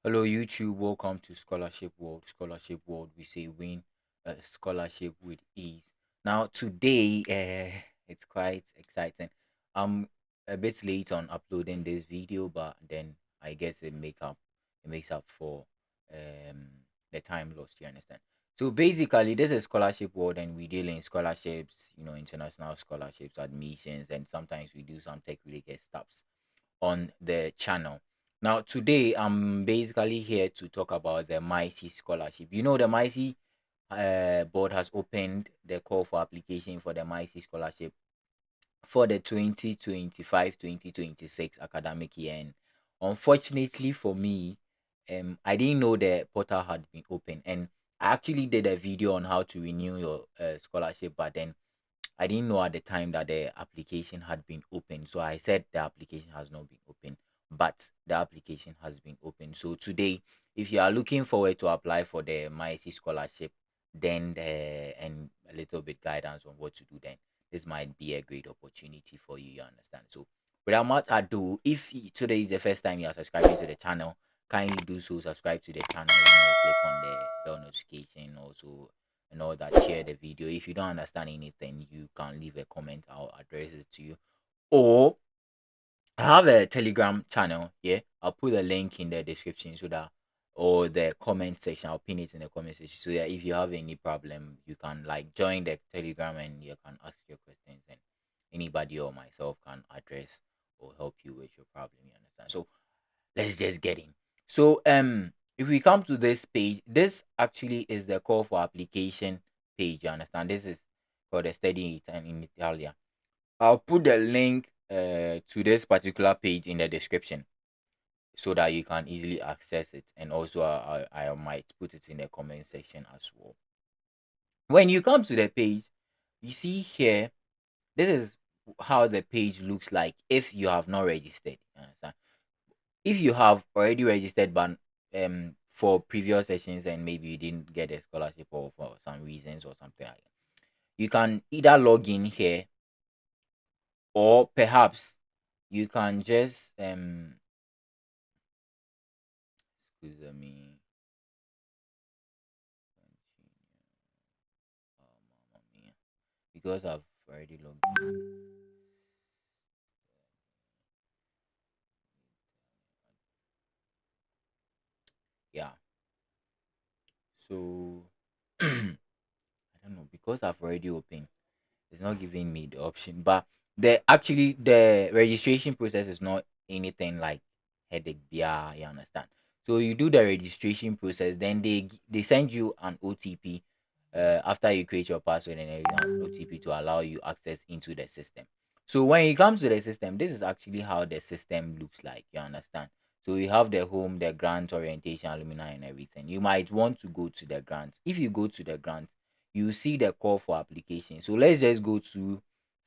Hello YouTube, welcome to Scholarship World. Scholarship World, we say win a scholarship with ease. Now today, it's quite exciting. I'm a bit late on uploading this video, but then I guess it makes up for um the time lost. You understand? So basically, this is Scholarship World, and we deal in scholarships, international scholarships, admissions, and sometimes we do some tech related stuffs on the channel. Now, today I'm basically here to talk about the MAECI Scholarship. The MAECI board has opened the call for application for the MAECI Scholarship for the 2025-2026 academic year. And unfortunately for me, I didn't know the portal had been open. And I actually did a video on how to renew your scholarship, but then I didn't know at the time that the application had been open. So I said the application has not been open, but the application has been open. So today, if you are looking forward to apply for the MIT scholarship, then and a little bit guidance on what to do, then this might be a great opportunity for you. You understand? So without much ado, if today is the first time you are subscribing to the channel, kindly do so. Subscribe to the channel. Click on the bell notification also and all that. Share the video. If you don't understand anything, you can leave a comment. I'll address it to you. Or I have a Telegram channel. Yeah, I'll put a link in the description so that, or the comment section. I'll pin it in the comment section so that if you have any problem, you can like join the Telegram and you can ask your questions, and anybody or myself can address or help you with your problem. You understand? So let's just get in. So if we come to this page, this actually is the call for application page. You understand? This is for the study in Italia. I'll put the link to this particular page in the description so that you can easily access it, and also I might put it in the comment section as well. When you come to the page, you see here, this is how the page looks like if you have not registered. You understand? If you have already registered but for previous sessions and maybe you didn't get a scholarship or for some reasons or something like that, you can either log in here, or perhaps you can just excuse me, mamma mia, because I've already logged in. Yeah, so I don't know, because I've already opened, it's not giving me the option. But the registration process is not anything like headache. Yeah, you understand. So you do the registration process, then they send you an OTP after you create your password and everything, an OTP to allow you access into the system. So when it comes to the system, this is actually how the system looks like. You understand? So you have the home, the grant, orientation, alumni, and everything. You might want to go to the grant. If you go to the grant, you see the call for application. So let's just go through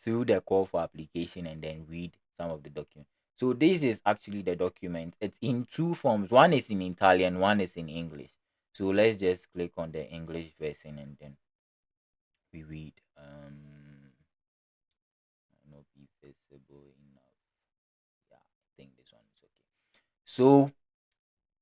the call for application and then read some of the documents. So this is actually the document. It's in two forms. One is in Italian, one is in English. So let's just click on the English version and then we read. Might not be visible enough. Yeah, I think this one is okay. So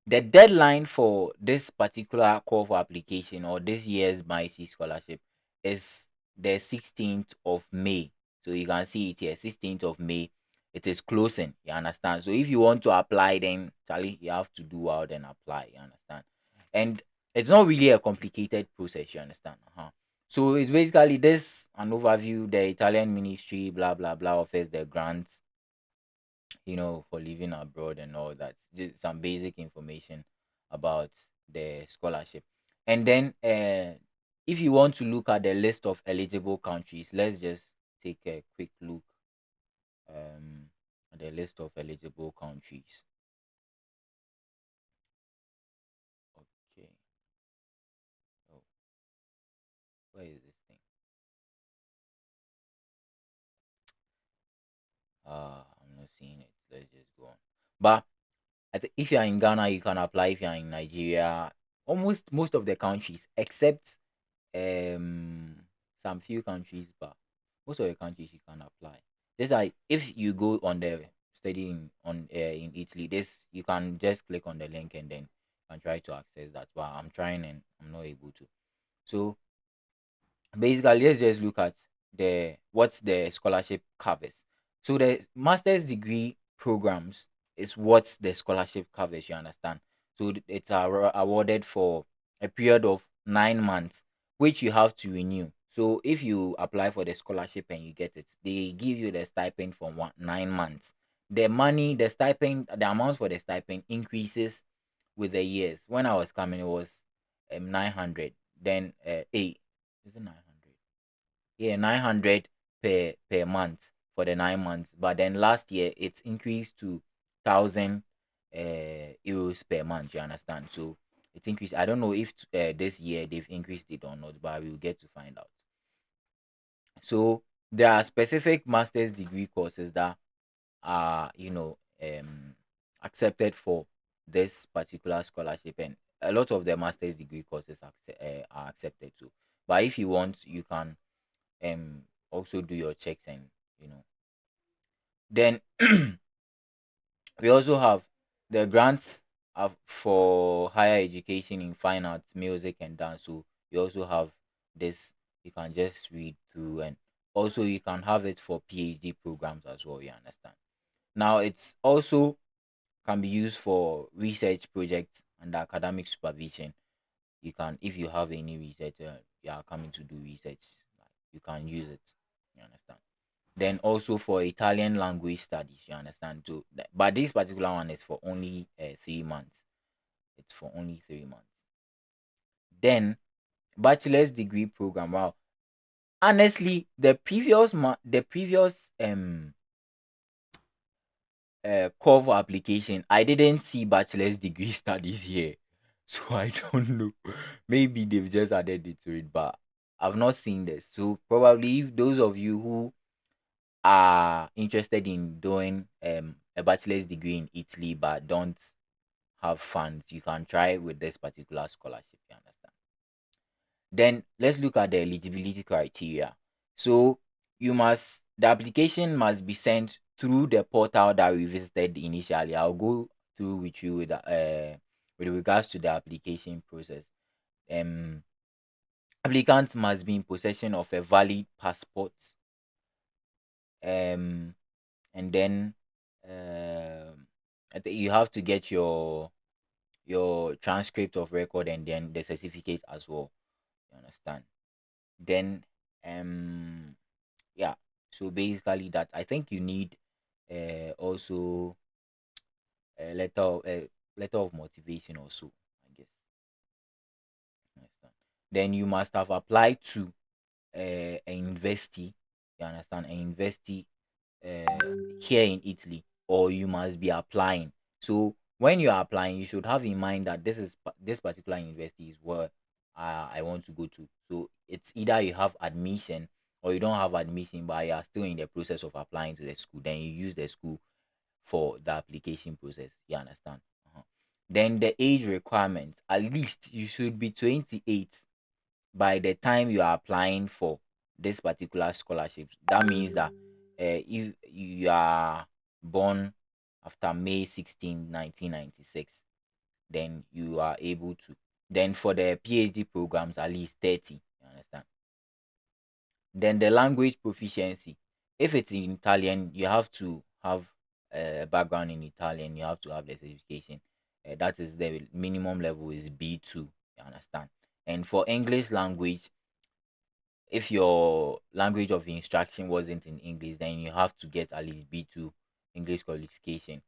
the deadline for this particular call for application or this year's MyC scholarship is the 16th of May. So you can see it here, 16th of May. It is closing. You understand? So if you want to apply, then Charlie, you have to do out and apply. You understand? And it's not really a complicated process. You understand? So it's basically this an overview. The Italian ministry, blah blah blah, offers the grants, for living abroad and all that. Just some basic information about the scholarship. And then, if you want to look at the list of eligible countries, let's just take a quick look at the list of eligible countries. Okay. Oh, where is this thing? I'm not seeing it. Let's just go on. But if you're in Ghana, you can apply. If you're in Nigeria, almost most of the countries, except um some few countries, but most of the countries you can apply. Just like if you go on the studying on in Italy, this you can just click on the link and then can try to access that, but I'm trying and I'm not able to. So basically, let's just look at the what the scholarship covers. So the master's degree programs is what the scholarship covers, you understand. So it's awarded for a period of 9 months, which you have to renew. So if you apply for the scholarship and you get it, they give you the stipend for 9 months. The money, the stipend, the amount for the stipend increases with the years. When I was coming, it was 900. Then eight, is it 900? Yeah, 900 per month for the 9 months. But then last year it increased to 1,000 euros per month. You understand? So it increased. I don't know if this year they've increased it or not, but we'll get to find out. So there are specific master's degree courses that are, accepted for this particular scholarship, and a lot of the master's degree courses are accepted too. But if you want, you can also do your checks, and you know then we also have the grants for higher education in fine arts, music, and dance. So you also have this, you can just read through, and also you can have it for PhD programs as well, you understand. Now it's also can be used for research projects and academic supervision. You can, if you have any research, you are coming to do research, like, you can use it, you understand. Then also for Italian language studies, you understand too. But this particular one is for only 3 months. It's for only 3 months. Then bachelor's degree program. Wow, honestly, the previous cover application, I didn't see bachelor's degree studies here, so I don't know. Maybe they've just added it to it, but I've not seen this. So probably if those of you who are interested in doing a bachelor's degree in Italy but don't have funds, you can try with this particular scholarship. You understand? Then let's look at the eligibility criteria. So the application must be sent through the portal that we visited initially. I'll go through with you with regards to the application process. Um, Applicants must be in possession of a valid passport. And then I think you have to get your transcript of record and then the certificate as well. You understand? Then yeah. So basically that I think you need also a letter of motivation also, I guess. You understand? Then you must have applied to a university. You understand? A university here in Italy, or you must be applying. So when you are applying, you should have in mind that this particular university is where I want to go to. So it's either you have admission or you don't have admission, but you are still in the process of applying to the school. Then you use the school for the application process. You understand? Then the age requirement, at least you should be 28 by the time you are applying for this particular scholarship. That means that if you are born after May 16, 1996, then you are able to. Then for the PhD programs, at least 30. You understand? Then the language proficiency. If it's in Italian, you have to have a background in Italian. You have to have the certification. That is the minimum level is B2. You understand? And for English language, if your language of instruction wasn't in English, then you have to get at least B2 English qualification.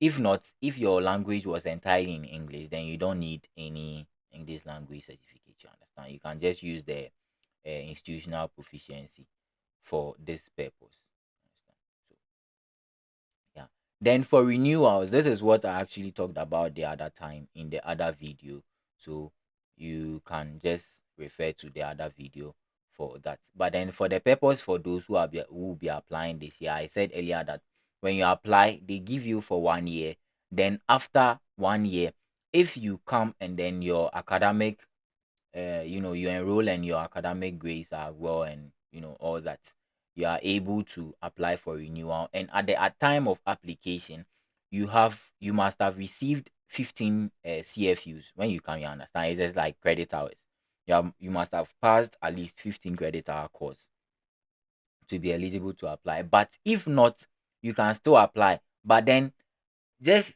If not, if your language was entirely in English, then you don't need any English language certificate. You understand? You can just use the institutional proficiency for this purpose. Understand? So yeah. Then for renewals, this is what I actually talked about the other time in the other video. So you can just refer to the other video for that. But then for the purpose for those who will be applying this year, I said earlier that when you apply, they give you for 1 year. Then after 1 year, if you come and then your academic you enroll and your academic grades are well, and all that, you are able to apply for renewal. And at the time of application, you must have received 15 CFUs. When you come, you understand, it's just like credit hours. You must have passed at least 15 credit hour course to be eligible to apply. But if not, you can still apply. But then just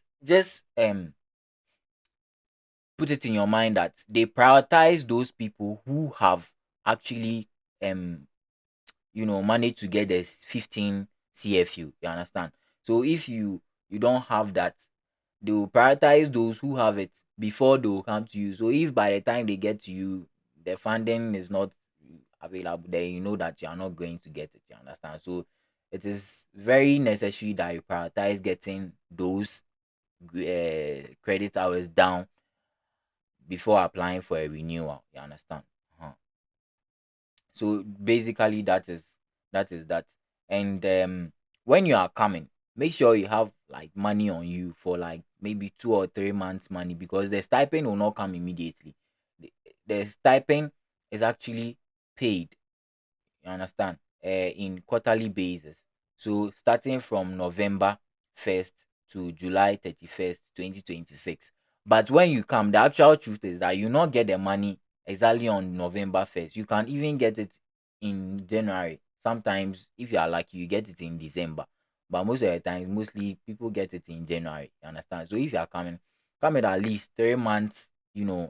put it in your mind that they prioritize those people who have actually um managed to get the 15 CFU. You understand? So if you don't have that, they will prioritize those who have it before they will come to you. So if by the time they get to you, the funding is not available, then you know that you are not going to get it. You understand? So it is very necessary that you prioritize getting those credit hours down before applying for a renewal. You understand? So basically, that. And when you are coming, make sure you have like money on you for like maybe 2 or 3 months money, because the stipend will not come immediately. The stipend is actually paid, you understand, in quarterly basis. So starting from November 1st to July 31st, 2026. But when you come, the actual truth is that you not get the money exactly on November 1st. You can even get it in January. Sometimes, if you are lucky, you get it in December. But most of the times, mostly people get it in January. You understand? So if you are coming, come with at least 3 months,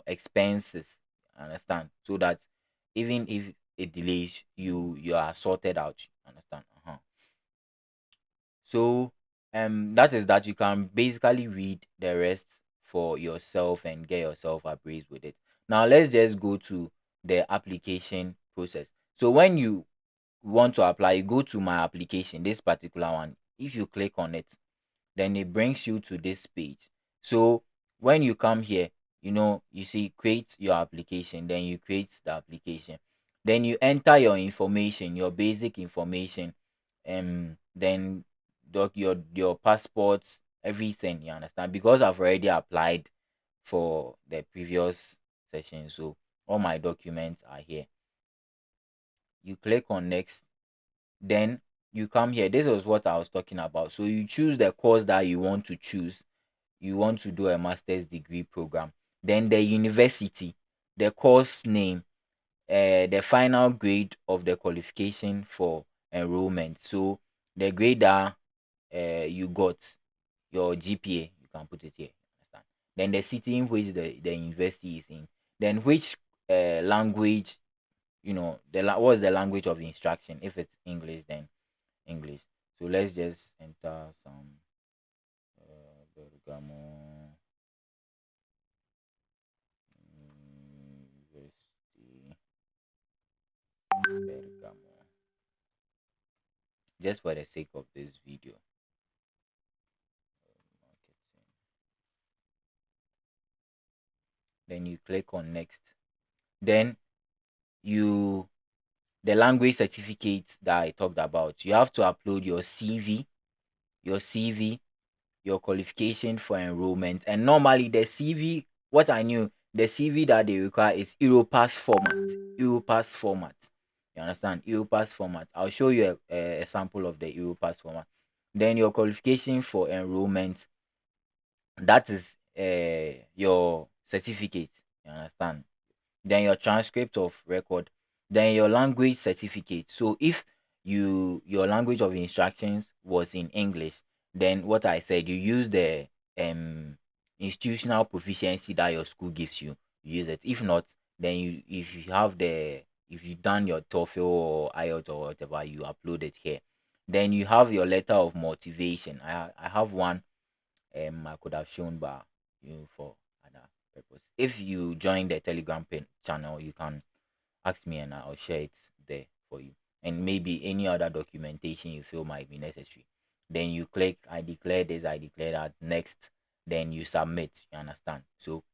expenses. Understand? So that even if it delays, you are sorted out. Understand? So that is that. You can basically read the rest for yourself and get yourself appraised with it. Now let's just go to the application process. So when you want to apply, you go to my application, this particular one. If you click on it, then it brings you to this page. So when you come here, you see create your application, then you create the application, then you enter your information, your basic information, then your passports, everything, you understand, because I've already applied for the previous session, so all my documents are here. You click on next, then you come here. This was what I was talking about. So you choose the course that you want to choose. You want to do a master's degree program, then the university, the course name, the final grade of the qualification for enrollment. So the grade that you got, your GPA, you can put it here. Understand? Then the city in which the university is in, then which language, what's the language of instruction. If it's English, then English. So let's just enter some Bergamo University, Bergamo, just for the sake of this video. Marketing. Then you click on next. Then you the language certificate that I talked about. You have to upload your CV, your qualification for enrollment. And normally the CV, what I knew, the CV that they require is Europass format. Europass format. You understand? Europass format. I'll show you a sample of the Europass format. Then your qualification for enrollment, that is your certificate. You understand? Then your transcript of record, then your language certificate. So if your language of instructions was in English, then what I said, you use the institutional proficiency that your school gives you. You use it. If not, then if you done your TOEFL or IELTS or whatever, you upload it here. Then you have your letter of motivation. I have one I could have shown, but for other purpose. If you join the Telegram channel, you can ask me and I'll share it there for you. And maybe any other documentation you feel might be necessary. Then you click I declare this, I declare that, next, then you submit. You understand? So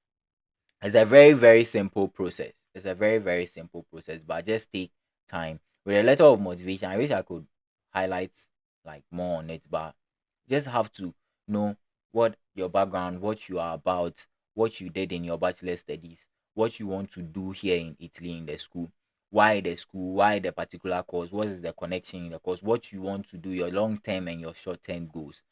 it's a very, very simple process. It's a very, very simple process, but just take time. With a letter of motivation, I wish I could highlight like more on it, but just have to know what your background, what you are about, what you did in your bachelor studies, what you want to do here in Italy in the school, why the particular course, what is the connection in the course, what you want to do, your long term and your short term goals.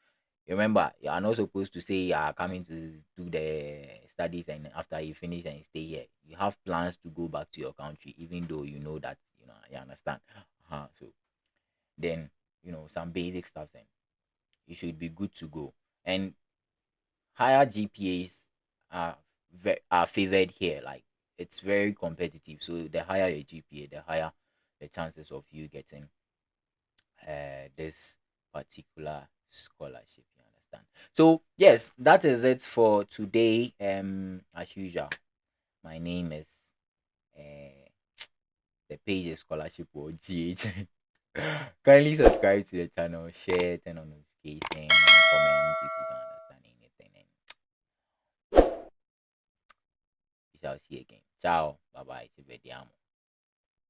Remember, you are not supposed to say you are coming to do the studies and after you finish and stay here. You have plans to go back to your country, even though you know that you understand. So then some basic stuff, and you should be good to go. And higher GPAs are favored here. Like it's very competitive. So the higher your GPA, the higher the chances of you getting this particular scholarship. You understand? So yes, that is it for today. As usual, my name is uh, the page is scholarship or GH. Kindly subscribe to the channel, share, turn on notification, comment if you don't understand anything, and we shall see you again. Ciao, bye bye.